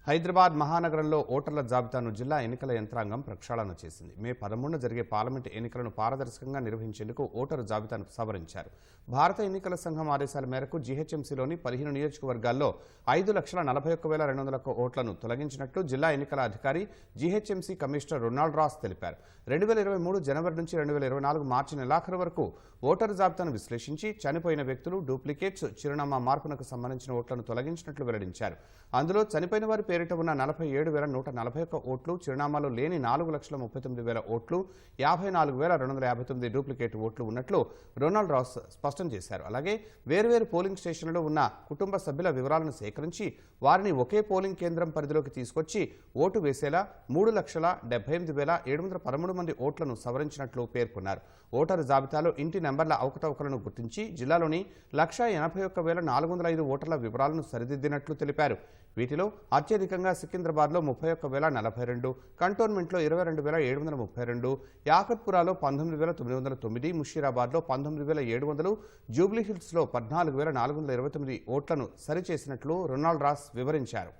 హైదరాబాద్ మహానగరంలో ఓటర్ల జాబితాను జిల్లా ఎన్నికల యంత్రాంగం ప్రక్షాళన చేసింది. మే 13న జరిగే పార్లమెంటు ఎన్నికలను పారదర్శకంగా నిర్వహించేందుకు ఓటరు జాబితాను సవరించారు. భారత ఎన్నికల సంఘం ఆదేశాల మేరకు జీహెచ్ఎంసీలోని 15 నియోజకవర్గాల్లో 5,41,201 ఓట్లను తొలగించినట్లు జిల్లా ఎన్నికల అధికారి జీహెచ్ఎంసీ కమిషనర్ రొనాల్డ్ రాస్ తెలిపారు. 2023 జనవరి నుంచి 2024 మార్చి నెలాఖరు వరకు ఓటరు జాబితాను విశ్లేషించి చనిపోయిన వ్యక్తులు, డూప్లికేట్స్, చిరునామా మార్పునకు సంబంధించిన ఓట్లను తొలగించినట్లు వెల్లడించారు. అందులో చనిపోయిన వారి పేరిట ఉన్న 47,141 ఓట్లు, చిరునామాలో లేని 4,39,000 ఓట్లు, 54,259 డూప్లికేట్ ఓట్లు ఉన్నట్లు రొనాల్డ్ రాస్ స్పష్టం చేశారు. అలాగే వేర్వేరు పోలింగ్ స్టేషన్లలో ఉన్న కుటుంబ సభ్యుల వివరాలను సేకరించి వారిని ఒకే పోలింగ్ కేంద్రం పరిధిలోకి తీసుకొచ్చి ఓటు వేసేలా 3,78,713 మంది ఓట్లను సవరించినట్లు పేర్కొన్నారు. ఓటరు జాబితాలో ఇంటి నెంబర్ల అవకతవకలను గుర్తించి జిల్లాలోని 1,81,405 ఓటర్ల వివరాలను సరిదిద్దినట్లు తెలిపారు. వీటిలో అత్యధికంగా సికింద్రాబాద్లో 31,042, కంటోన్మెంట్లో 22,732, యాకత్పురాలో 19,909, ముషీరాబాద్లో 19,700, జూబ్లీహిల్స్లో 14,429 ఓట్లను సరిచేసినట్లు రొనాల్డ్ రాస్ వివరించారు.